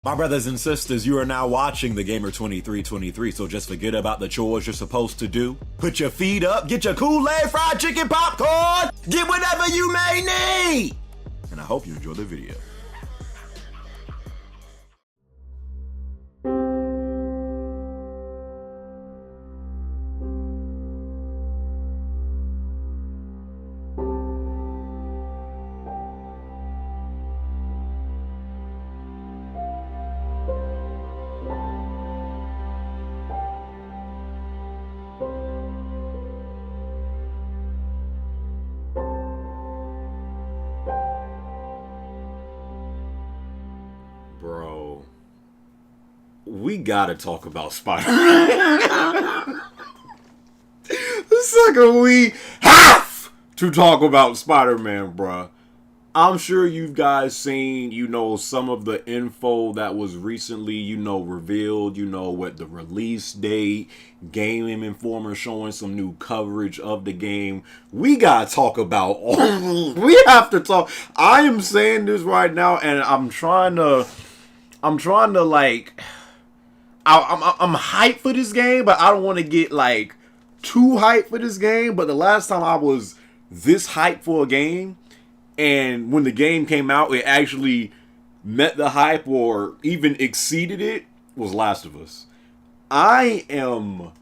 My brothers and sisters, you are now watching the Gamer 2323, so just forget about the chores you're supposed to do. Put your feet up, get your Kool-Aid, fried chicken, popcorn, get whatever you may need! And I hope you enjoy the video. Bro, we gotta talk about Spider-Man. Sucker, we have to talk about Spider-Man, bruh. I'm sure you guys seen, some of the info that was recently, revealed, with the release date, Game Informer showing some new coverage of the game. We gotta talk about we have to talk. I am saying this right now, and I'm trying to like, I'm hyped for this game, but I don't want to get like too hyped for this game. But the last time I was this hyped for a game, and when the game came out, it actually met the hype or even exceeded it, was Last of Us. I am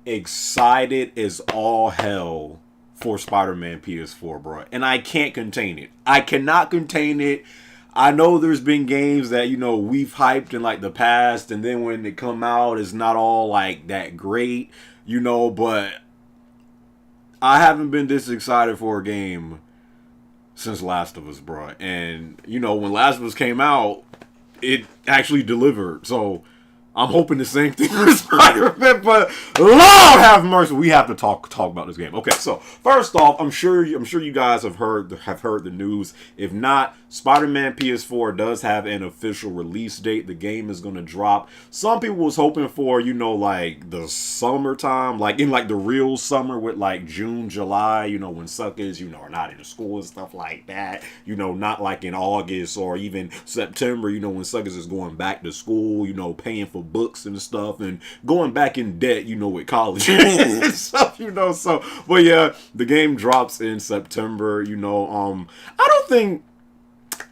excited as all hell for Spider-Man PS4, bro. And I can't contain it. I cannot contain it. I know there's been games that, we've hyped in like the past, and then when they come out, it's not all like that great, but I haven't been this excited for a game since Last of Us, bro. And, when Last of Us came out, it actually delivered. So I'm hoping the same thing with Spider-Man, but Lord have mercy, we have to talk about this game. Okay, so first off, I'm sure you guys have heard the news. If not, Spider-Man PS4 does have an official release date. The game is going to drop. Some people was hoping for, like the summertime, like in like the real summer with like June, July, when suckers, are not in school and stuff like that. Not like in August or even September, when suckers is going back to school, paying for books and stuff and going back in debt, with college and stuff, so, but yeah, the game drops in September,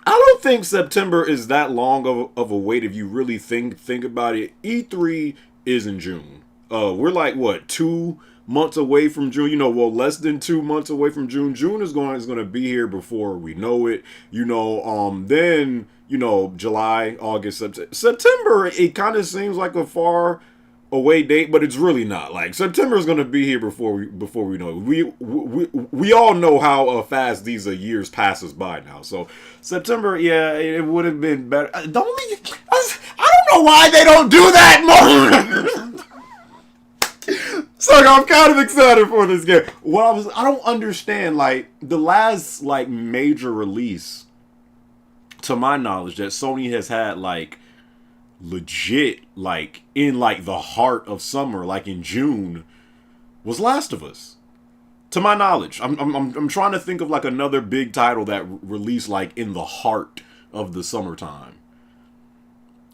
I don't think September is that long of a wait if you really think about it. E3 is in June. We're like, what, 2 months away from June? Less than 2 months away from June. June is going to be here before we know it. Then, July, August, September, it kind of seems like a far away date, but it's really not. Like, September is going to be here before we know it. We all know how fast these years passes by now. So September, yeah, it would have been better. I don't know why they don't do that more. So I'm kind of excited for this game. I don't understand, like, the last like major release, to my knowledge, that Sony has had like legit, like in like the heart of summer, like in June, was Last of Us. To my knowledge, I'm trying to think of like another big title that released like in the heart of the summertime,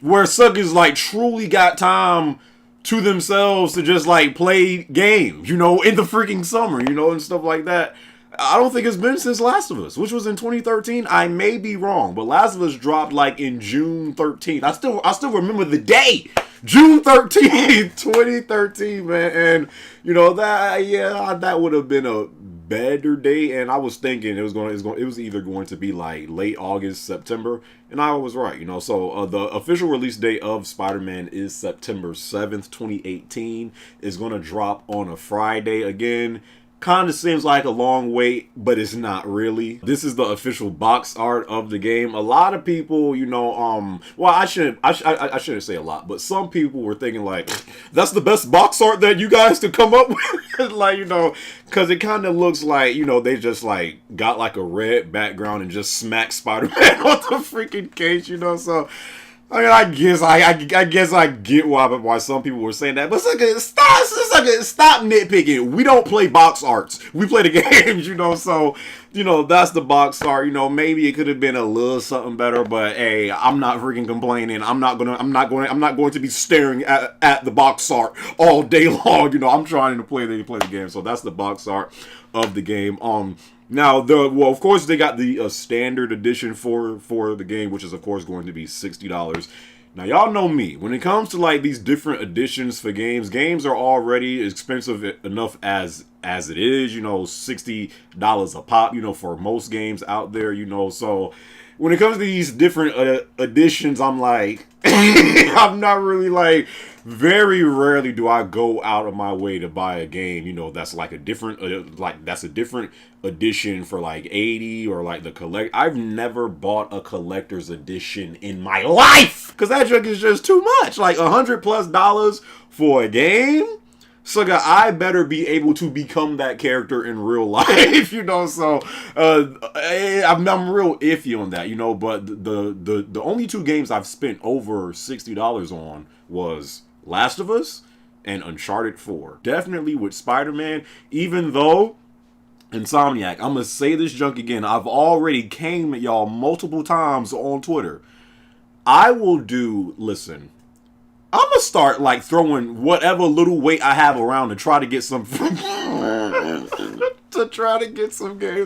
where suckers like truly got time to themselves to just like play games, in the freaking summer, and stuff like that. I don't think it's been since Last of Us, which was in 2013. I may be wrong, but Last of Us dropped like in June 13th. I still remember the day, June 13th, 2013, man. And that would have been a better day. And I was thinking it was either going to be like late August, September, and I was right. So the official release date of Spider-Man is September 7th, 2018. It's going to drop on a Friday again. Kind of seems like a long wait, but it's not really. This is the official box art of the game. A lot of people, well, I shouldn't say a lot, but some people were thinking like, that's the best box art that you guys could come up with. Like, because it kind of looks like, they just like got like a red background and just smacked Spider-Man on the freaking case, so I mean, I guess I get why some people were saying that, but stop nitpicking. We don't play box arts. We play the games, So, that's the box art. Maybe it could have been a little something better, but hey, I'm not freaking complaining. I'm not going to be staring at the box art all day long. I'm trying to play the game. So that's the box art of the game. Now, of course, they got the standard edition for the game, which is, of course, going to be $60. Now, y'all know me. When it comes to, like, these different editions for games are already expensive enough as it is, $60 a pop, for most games out there, So, when it comes to these different editions, I'm like, I'm not really, like, very rarely do I go out of my way to buy a game, that's like a different, that's a different edition for like 80 or like the collect. I've never bought a collector's edition in my life because that junk is just too much. Like $100+ for a game. So I better be able to become that character in real life, So I'm real iffy on that, But the only two games I've spent over $60 on was Last of Us and Uncharted 4. Definitely with Spider-Man, even though Insomniac, I'm going to say this junk again. I've already came at y'all multiple times on Twitter. Listen, I'm going to start like throwing whatever little weight I have around to try to get some games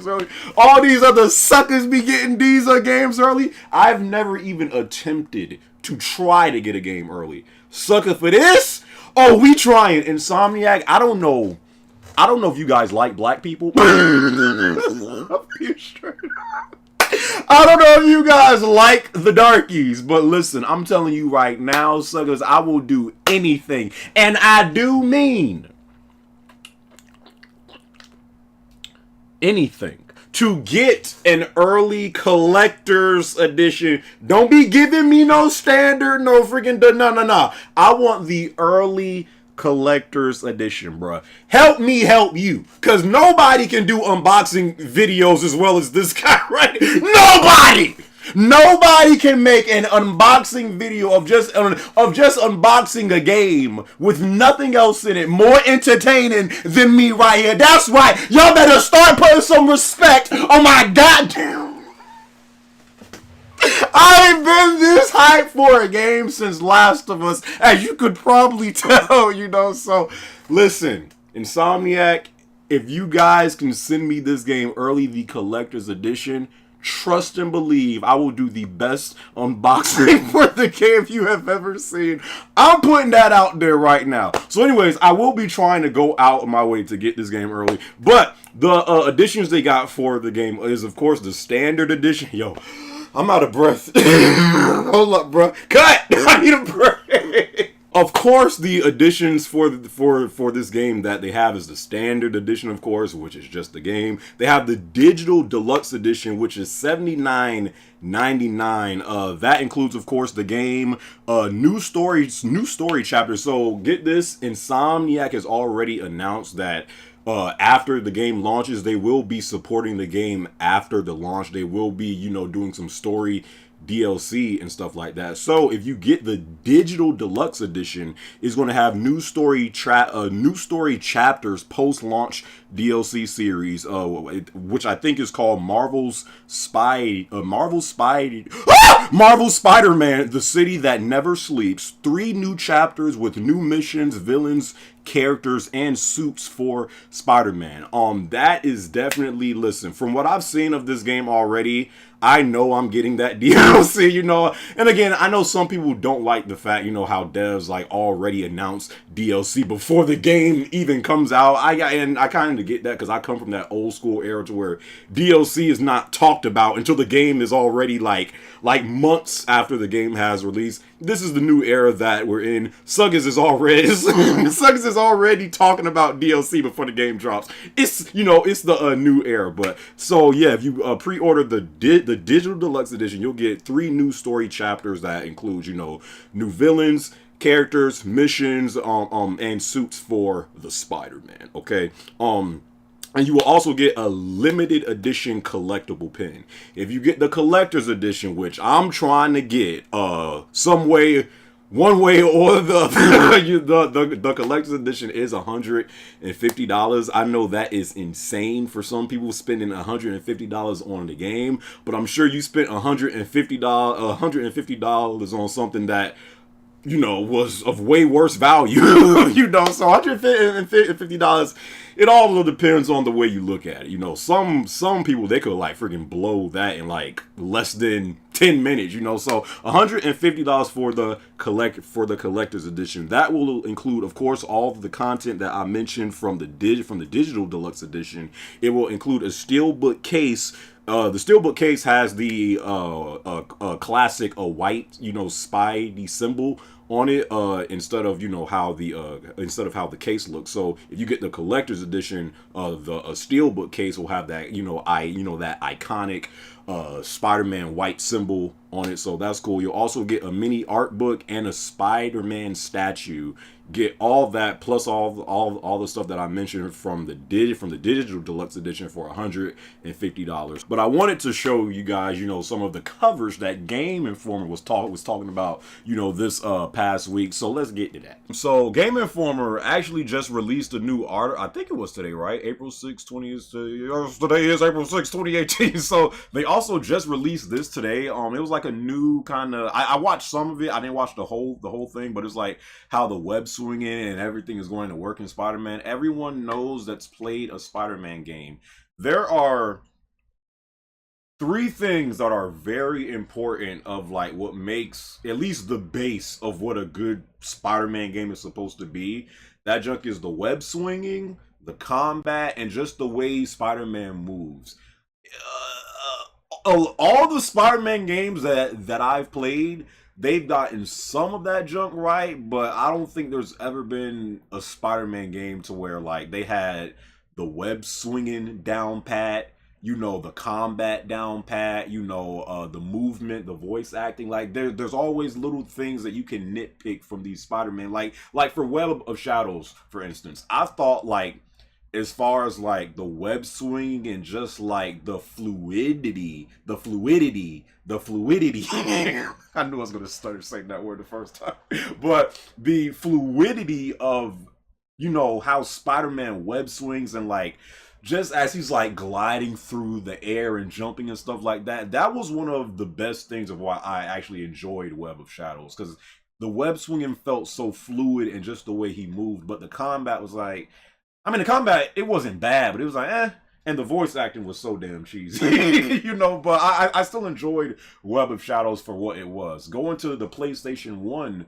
early. All these other suckers be getting these games early. I've never even attempted to try to get a game early. Sucker for this? Oh, we trying. Insomniac, I don't know if you guys like black people. I don't know if you guys like the darkies, but listen, I'm telling you right now, suckers, I will do anything. And I do mean anything to get an early collector's edition. Don't be giving me no standard, no freaking no. I want the early collector's edition, bruh. Help me help you, because nobody can do unboxing videos as well as this guy, right? Nobody can make an unboxing video of just unboxing a game with nothing else in it more entertaining than me right here. That's right. Y'all better start putting some respect on my goddamn. I ain't been this hyped for a game since Last of Us, as you could probably tell, So, listen, Insomniac, if you guys can send me this game early, the collector's edition, trust and believe I will do the best unboxing for the game you have ever seen. I'm putting that out there right now. So anyways, I will be trying to go out of my way to get this game early. But the additions they got for the game is, of course, the standard edition. Yo, I'm out of breath. Hold up, bro. Cut! I need a break. Of course, the additions for this game that they have is the standard edition, of course, which is just the game. They have the digital deluxe edition, which is $79.99. That includes, of course, the game, new story chapters. So get this, Insomniac has already announced that after the game launches, they will be supporting the game after the launch. They will be, doing some story DLC and stuff like that. So if you get the digital deluxe edition, it's going to have new story chapters post-launch DLC series, which I think is called Marvel Spider-Man: The City That Never Sleeps. 3 new chapters with new missions, villains, characters, and suits for Spider-Man. That is definitely, listen, from what I've seen of this game already, I know I'm getting that DLC, and again, I know some people don't like the fact, how devs like already announced DLC before the game even comes out. I kind of get that because I come from that old school era to where DLC is not talked about until the game is already like months after the game has released. This is the new era that we're in. Suggers is already talking about DLC before the game drops. It's the new era. But so yeah, if you pre-order the digital deluxe edition, you'll get 3 new story chapters that include new villains, characters, missions, and suits for the Spider-Man. Okay. And you will also get a limited edition collectible pin. If you get the collector's edition, which I'm trying to get, some way, one way or the other, the collector's edition is $150. I know that is insane for some people spending $150 on the game, but I'm sure you spent $150 on something that was of way worse value. So $150. It all depends on the way you look at it. Some people, they could like freaking blow that in like less than 10 minutes. So $150 for the collector's edition. That will include, of course, all of the content that I mentioned from the digital deluxe edition. It will include a steelbook case. The steelbook case has the classic white, Spidey symbol on it, instead of how the case looks. So if you get the collector's edition, the steelbook case will have that that iconic Spider-Man white symbol on it. So that's cool. You'll also get a mini art book and a Spider-Man statue. Get all that plus all the stuff that I mentioned from the digital deluxe edition for $150. But I wanted to show you guys, some of the covers that Game Informer was talking about, this past week. So let's get to that. So Game Informer actually just released a new art. I think it was today, right? April 6, 20 today is April 6, 2018. So they also just released this today. It was like a new kind of. I watched some of it. I didn't watch the whole thing, but it's like how the web swinging and everything is going to work in Spider-Man. Everyone knows that's played a Spider-Man game. There are 3 things that are very important of like what makes at least the base of what a good Spider-Man game is supposed to be. That junk is the web swinging, the combat, and just the way Spider-Man moves. All the Spider-Man games that I've played, they've gotten some of that junk right, but I don't think there's ever been a Spider-Man game to where like they had the web swinging down pat, the combat down pat, the movement, the voice acting. Like there's always little things that you can nitpick from these Spider-Man. Like for Web of Shadows, for instance, I thought like as far as like the web swing and just like the fluidity. I knew I was gonna start saying that word the first time, but the fluidity of how Spider-Man web swings and like just as he's like gliding through the air and jumping and stuff like that. That was one of the best things of why I actually enjoyed Web of Shadows, because the web swinging felt so fluid and just the way he moved, but the combat was like. I mean, the combat, it wasn't bad, but it was like, eh. And the voice acting was so damn cheesy, but I still enjoyed Web of Shadows for what it was. Going to the PlayStation 1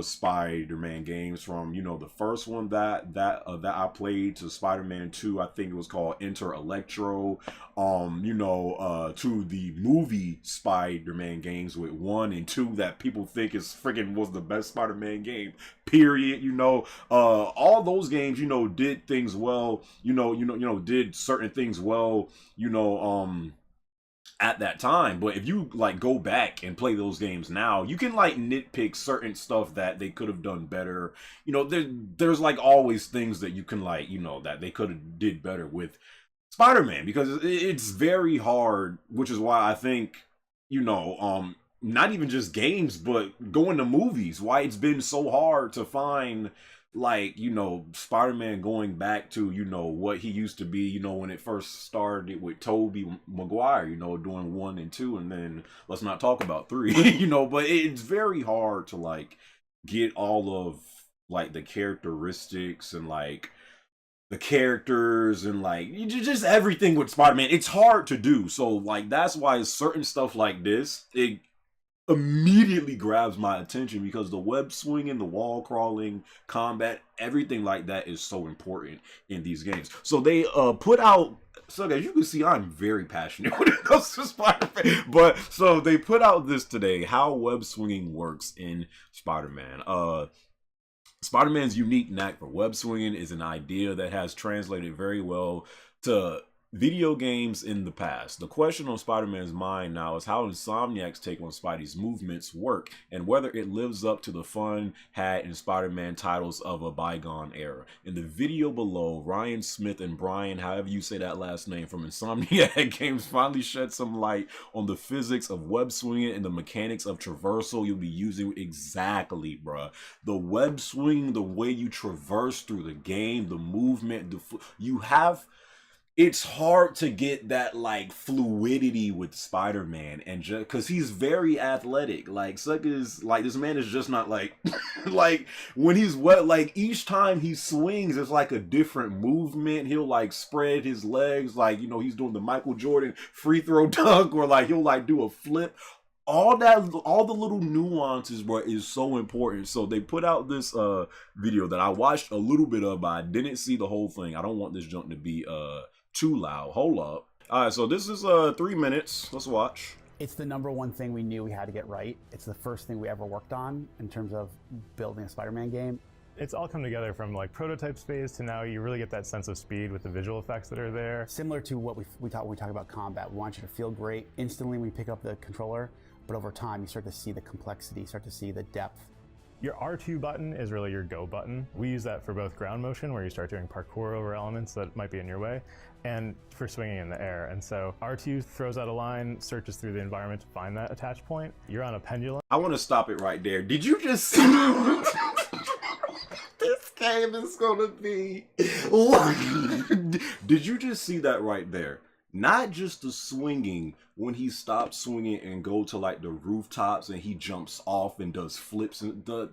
Spider-Man games from, the first one that I played to Spider-Man 2, I think it was called Enter Electro, to the movie Spider-Man games with 1 and 2 that people think is freaking was the best Spider-Man game, period. All those games, did things well, did certain things well, at that time. But if you like go back and play those games now, you can like nitpick certain stuff that they could have done better. There's like always things that you can like, that they could have did better with Spider-Man, because it's very hard, which is why I think, not even just games, but going to movies, why it's been so hard to find like Spider-Man going back to what he used to be when it first started with Tobey Maguire, doing 1 and 2, and then let's not talk about 3. But it's very hard to like get all of like the characteristics and like the characters and like just everything with Spider-Man. It's hard to do, so like that's why certain stuff like this, it immediately grabs my attention, because the web swinging, the wall crawling, combat, everything like that is so important in these games. So they put out. So as you can see, I'm very passionate when it comes to Spider-Man. But so they put out this today, how web swinging works in Spider-Man. Spider-Man's unique knack for web swinging is an idea that has translated very well to video games in the past. The question on Spider-Man's mind now is how Insomniac's take on Spidey's movements work and whether it lives up to the fun had in Spider-Man titles of a bygone era. In the video below, Ryan Smith and Brian, however you say that last name, from Insomniac Games finally shed some light on the physics of web swinging and the mechanics of traversal you'll be using. Exactly, bruh. The web swing, the way you traverse through the game, the movement, you have... It's hard to get that like fluidity with Spider-Man, and just because he's very athletic. Like suckers, like this man is just not like like when he's wet, like each time he swings it's like a different movement. He'll like spread his legs like, you know, he's doing the Michael Jordan free throw dunk, or like he'll like do a flip. All the little nuances, bro, is so important. So they put out this video that I watched a little bit of, but I didn't see the whole thing. I don't want this junk to be too loud. Hold up. All right, so this is 3 minutes. Let's watch. It's the #1 thing we knew we had to get right. It's the first thing we ever worked on in terms of building a Spider-Man game. It's all come together from like prototype phase to now you really get that sense of speed with the visual effects that are there. Similar to what we talk about combat. We want you to feel great instantly when you pick up the controller, but over time you start to see the complexity, start to see the depth. Your R2 button is really your go button. We use that for both ground motion, where you start doing parkour over elements that might be in your way, and for swinging in the air. And so R2 throws out a line, searches through the environment to find that attach point. You're on a pendulum. I want to stop it right there. Did you just see... This game is gonna be... Did you just see that right there? Not just the swinging, when he stops swinging and go to like the rooftops and he jumps off and does flips, and the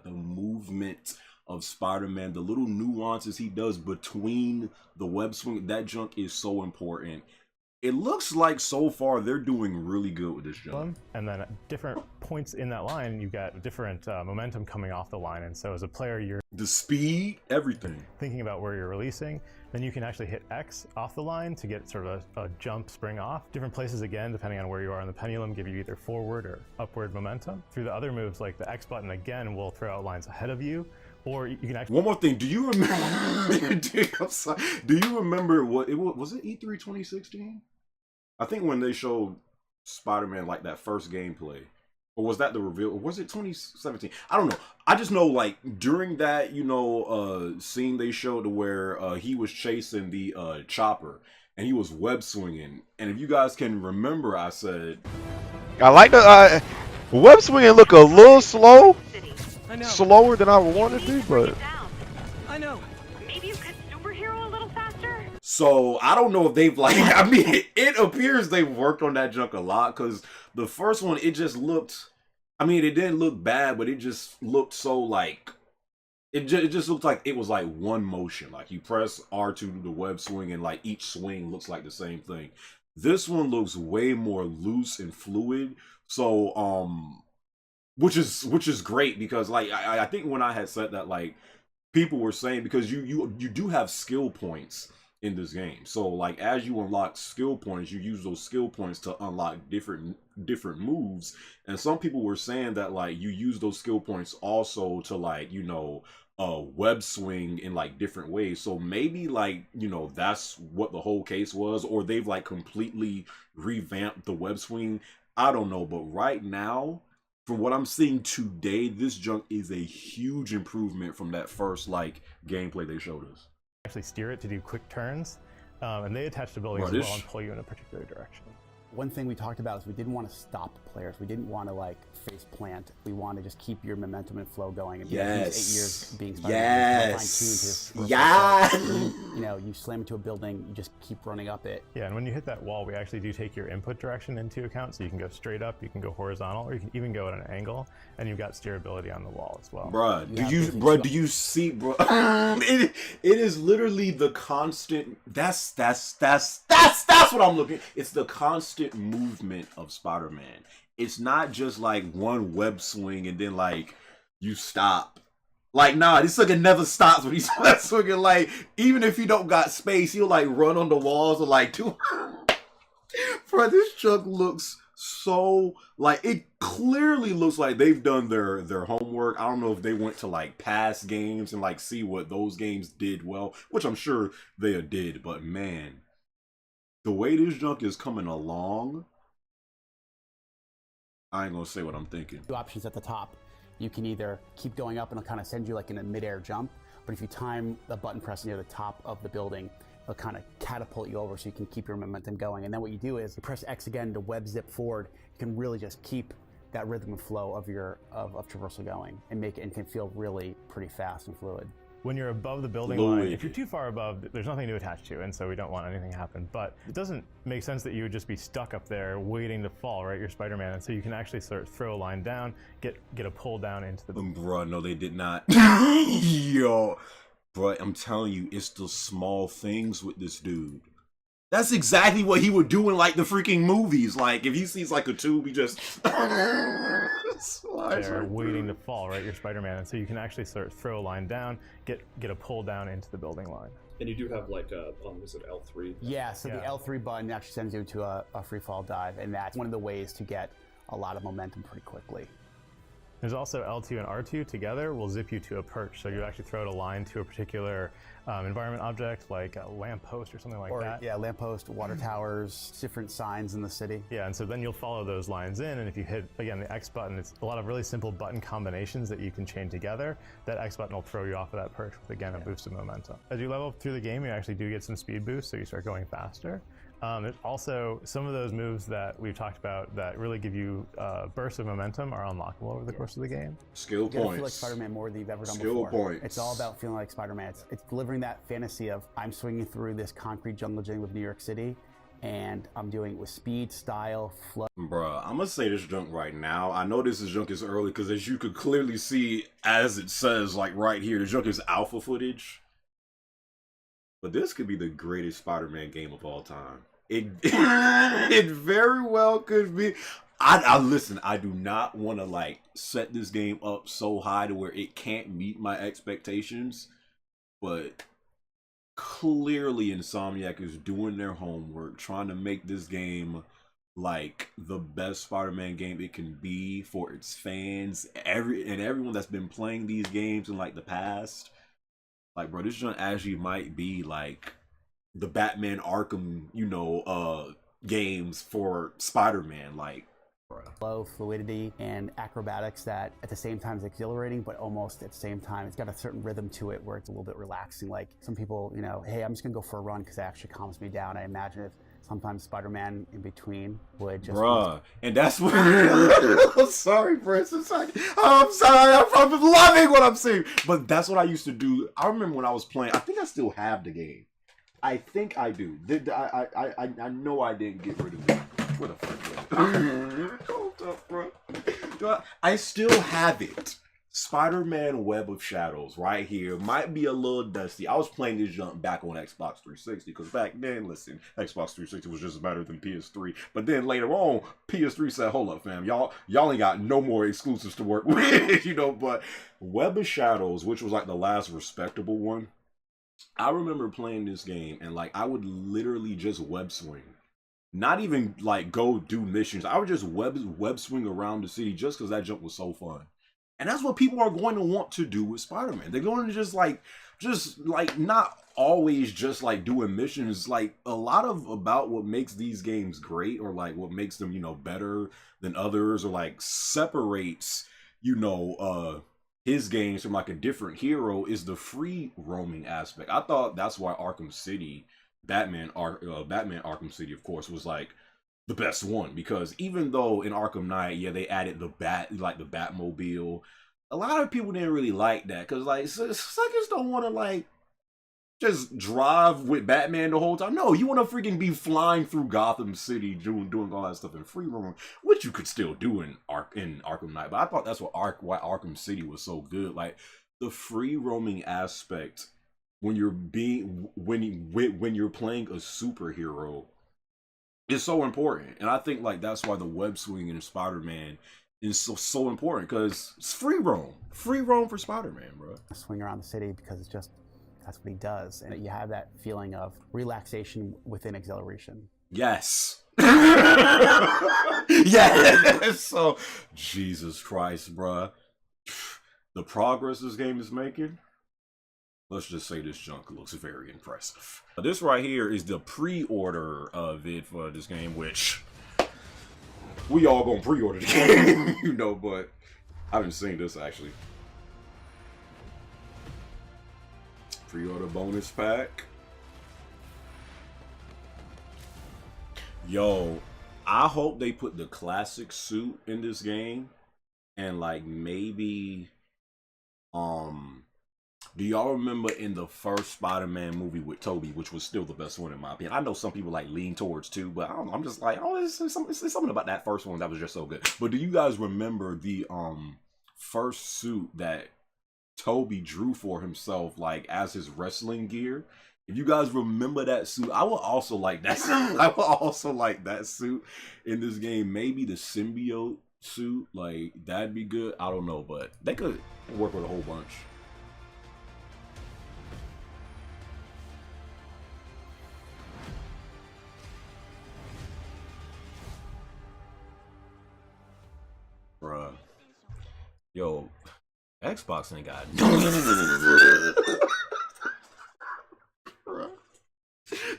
movement of Spider-Man, the little nuances he does between the web swing, that junk is so important. It looks like so far they're doing really good with this jump. And then at different points in that line, you've got different momentum coming off the line. And so as a player, you're... The speed, everything. Thinking about where you're releasing. Then you can actually hit X off the line to get sort of a jump spring off. Different places, again, depending on where you are on the pendulum, give you either forward or upward momentum. Through the other moves, like the X button, again, will throw out lines ahead of you. Or you can actually... One more thing. Do you remember... Do you remember what... Was it E3 2016? I think when they showed Spider-Man, like that first gameplay, or was that the reveal? Or was it 2017? I don't know. I just know, like, during that, you know, scene they showed to where he was chasing the chopper and he was web swinging. And if you guys can remember, I said, I like the web swinging look a little slow, slower than I wanted to, but I know. Maybe you could superhero a little faster. So I don't know if they've like, I mean, it appears they've worked on that junk a lot, because the first one, it just looked, I mean, it didn't look bad, but it just looked so like, it just looked like it was like one motion. Like you press R2 to do the web swing and like each swing looks like the same thing. This one looks way more loose and fluid. So, which is great, because like, I think when I had said that, like people were saying, because you do have skill points in this game. So like as you unlock skill points, you use those skill points to unlock different moves. And some people were saying that like you use those skill points also to like, you know, web swing in like different ways. So maybe like, you know, that's what the whole case was, or they've like completely revamped the web swing. I don't know, but right now, from what I'm seeing today, this junk is a huge improvement from that first like gameplay they showed us. Actually steer it to do quick turns, and they attach abilities as well and pull you in a particular direction. One thing we talked about is we didn't want to stop players. We didn't want to like face plant. We want to just keep your momentum and flow going. And 8 years being Spider-Man, you know, you slam into a building, you just keep running up it. Yeah, and when you hit that wall, we actually do take your input direction into account. So you can go straight up, you can go horizontal, or you can even go at an angle, and you've got steerability on the wall as well. Bruh, do you see, bro? it is literally the constant. That's what I'm looking. It's the constant movement of Spider-Man. It's not just like one web swing and then like you stop. Like, nah, this sucker never stops when he's web swinging. Like, even if he don't got space, he'll like run on the walls or like do. Bro, this truck looks so like, it clearly looks like they've done their homework. I don't know if they went to like past games and like see what those games did well, which I'm sure they did, but man, the way this junk is coming along, I ain't gonna say what I'm thinking. Two options at the top. You can either keep going up and it'll kind of send you like in a midair jump, but if you time the button press near the top of the building, it'll kind of catapult you over so you can keep your momentum going. And then what you do is you press X again to web zip forward. You can really just keep that rhythm and flow of your of traversal going and make it and can feel really pretty fast and fluid. When you're above the building line, if you're too far above, there's nothing to attach to, and so we don't want anything to happen. But it doesn't make sense that you would just be stuck up there waiting to fall, right? You're Spider-Man, and so you can actually sort of throw a line down, get a pull down into the... Bruh, no, they did not. Yo, bruh, I'm telling you, it's the small things with this dude. That's exactly what he would do in like the freaking movies. Like if he sees like a tube, he just slides there right waiting to fall, right? You're Spider-Man, and so you can actually sort of throw a line down, get a pull down into the building line. And you do have like a, is it L3? Yeah, so the L3 button actually sends you to a free fall dive, and that's one of the ways to get a lot of momentum pretty quickly. There's also L2 and R2 together will zip you to a perch. So you actually throw out a line to a particular environment object, like a lamppost or something like that. Yeah, lamppost, water towers, different signs in the city. Yeah, and so then you'll follow those lines in, and if you hit, again, the X button, it's a lot of really simple button combinations that you can chain together. That X button will throw you off of that perch with, again, a boost of momentum. As you level up through the game, you actually do get some speed boosts, so you start going faster. There's also some of those moves that we've talked about that really give you bursts of momentum are unlockable over the course of the game. Skill You gotta points. feel like Spider-Man more than you've ever done Skill before. points. It's all about feeling like Spider-Man. It's delivering that fantasy of I'm swinging through this concrete jungle gym of New York City, and I'm doing it with speed, style, flow. Bruh, I'm gonna say this junk right now. I know this junk is early because as you could clearly see, as it says like right here, the junk is alpha footage. But this could be the greatest Spider-Man game of all time. It it very well could be. I listen, I do not want to like set this game up so high to where it can't meet my expectations, but clearly Insomniac is doing their homework, trying to make this game like the best Spider-Man game it can be for its fans, everyone that's been playing these games in like the past. Like, bro, this joint actually might be like the Batman Arkham, games for Spider-Man, like, bro. Flow, fluidity, and acrobatics that at the same time is exhilarating, but almost at the same time, it's got a certain rhythm to it where it's a little bit relaxing. Like some people, hey, I'm just gonna go for a run because it actually calms me down. I imagine if sometimes Spider-Man in between would just... Bruh, and that's what... I'm sorry, Francis. I'm sorry. I'm loving what I'm saying. But that's what I used to do. I remember when I was playing, I think I still have the game. I think I do. I know I didn't get rid of it. Where the fuck is it? Hold up, bro. I still have it. Spider-Man Web of Shadows right here. Might be a little dusty. I was playing this junk back on Xbox 360 because back then, listen, Xbox 360 was just better than PS3. But then later on, PS3 said, hold up, fam. Y'all ain't got no more exclusives to work with, but Web of Shadows, which was like the last respectable one, I remember playing this game and like I would literally just web swing. Not even like go do missions. I would just web swing around the city just because that jump was so fun. And that's what people are going to want to do with Spider-Man. They're going to just not always just like doing missions. Like a lot of about what makes these games great or like what makes them, better than others or like separates, his games from like a different hero is the free roaming aspect. I thought that's why Arkham City, Batman Arkham City, of course, was like the best one, because even though in Arkham Knight, yeah, they added the Batmobile, a lot of people didn't really like that because like suckers don't want to like just drive with Batman the whole time. No, you want to freaking be flying through Gotham City doing all that stuff in free roam, which you could still do in Arkham Knight. But I thought that's why Arkham City was so good. Like the free roaming aspect when you're playing a superhero is so important. And I think like that's why the web swing in Spider-Man is so important, because it's free roam for Spider-Man, bro. Swing around the city because it's just that's what he does, and you have that feeling of relaxation within exhilaration. Yes. Yes. So Jesus Christ, bro, the progress this game is making. Let's just say this junk looks very impressive. This right here is the pre-order of it for this game, which we all gonna pre-order the game, you know, but I haven't seen this actually. Pre-order bonus pack. Yo, I hope they put the classic suit in this game, and like maybe, do y'all remember in the first Spider-Man movie with Tobey, which was still the best one in my opinion? I know some people like lean towards 2, but I don't know, I'm just like, oh, it's something about that first one that was just so good. But do you guys remember the first suit that Tobey drew for himself, like as his wrestling gear? If you guys remember that suit, I would also like that suit. I would also like that suit in this game. Maybe the symbiote suit, like that'd be good. I don't know, but they could work with a whole bunch. Bruh. Yo, Xbox ain't got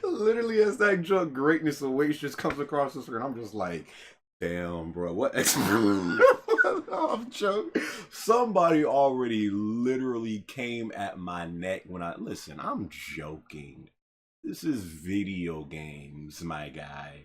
literally as that junk greatness awaits just comes across the screen, I'm just like, damn, bro, what Xbox? I'm joking. Somebody already literally came at my neck when listen, I'm joking. This is video games, my guy.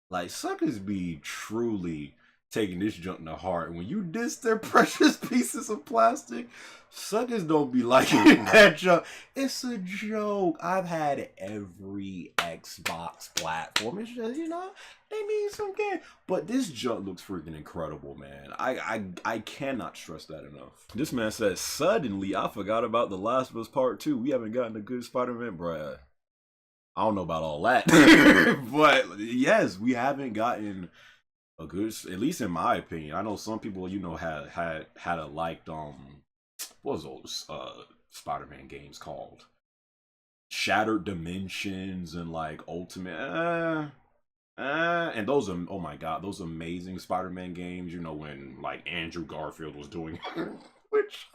Like, suckers be truly taking this junk to heart. When you diss their precious pieces of plastic, suckers don't be liking that junk. It's a joke. I've had every Xbox platform. It's just, you know, they need some game. But this junk looks freaking incredible, man. I cannot stress that enough. This man says, suddenly I forgot about The Last of Us Part 2. We haven't gotten a good Spider-Man, bruh. I don't know about all that. But yes, we haven't gotten a good, at least in my opinion. I know some people, you know, had a liked what was those Spider-Man games called? Shattered Dimensions and like Ultimate and those are, oh my god, those amazing Spider-Man games, you know, when like Andrew Garfield was doing which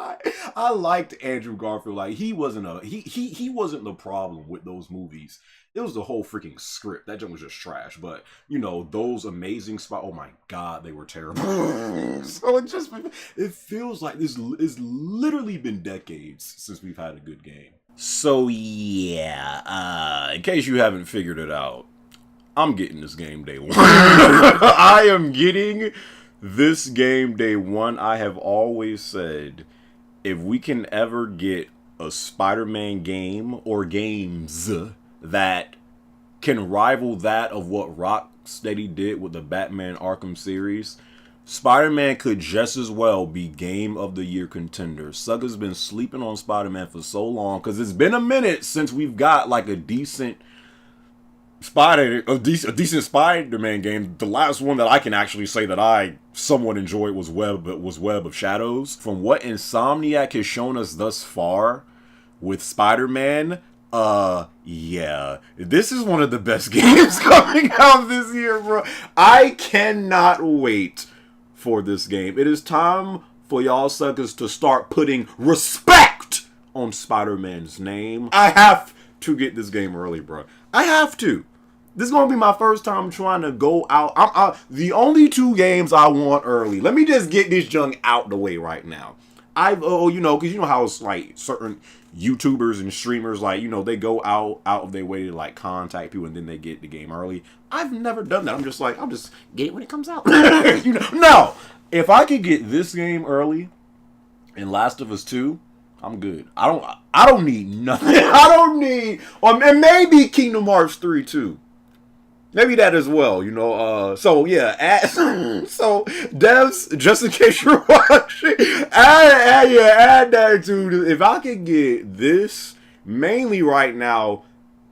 I liked Andrew Garfield. Like he wasn't the problem with those movies. It was the whole freaking script. That junk was just trash. But you know, those amazing oh my god, they were terrible. So it feels like it's literally been decades since we've had a good game. So yeah, in case you haven't figured it out, I'm getting this game day one. I am getting this game day one. I have always said, if we can ever get a Spider-Man game or games that can rival that of what Rocksteady did with the Batman Arkham series, Spider-Man could just as well be Game of the Year contender. Sucker's been sleeping on Spider-Man for so long because it's been a minute since we've got like a decent Spider-Man game. The last one that I can actually say that I somewhat enjoyed was Web of Shadows. From what Insomniac has shown us thus far with Spider-Man, yeah, this is one of the best games coming out this year, bro. I cannot wait for this game. It is time for y'all suckers to start putting respect on Spider-Man's name. I have to get this game early, bro. I have to. This is going to be my first time trying to go out. The only 2 games I want early. Let me just get this junk out the way right now. You know, because you know how it's like certain YouTubers and streamers, like, you know, they go out of their way to like contact people and then they get the game early. I've never done that. I'm just like, I'll just get it when it comes out. You know, no. If I could get this game early and Last of Us 2, I'm good. I don't need nothing. I don't need, and maybe Kingdom Hearts 3 too. Maybe that as well, you know. So yeah, so devs, just in case you're watching, add that to. If I could get this, mainly right now,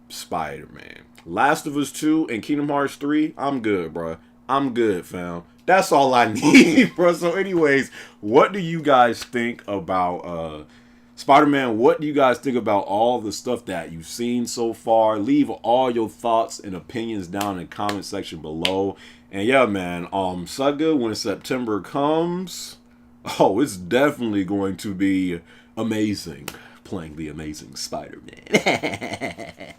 Spider-Man, Last of Us 2, and Kingdom Hearts 3, I'm good, bro. I'm good, fam. That's all I need, bro. So, anyways, what do you guys think about Spider-Man? What do you guys think about all the stuff that you've seen so far? Leave all your thoughts and opinions down in the comment section below. And yeah, man, Saga, when September comes, oh, it's definitely going to be amazing. playing the amazing Spider-Man.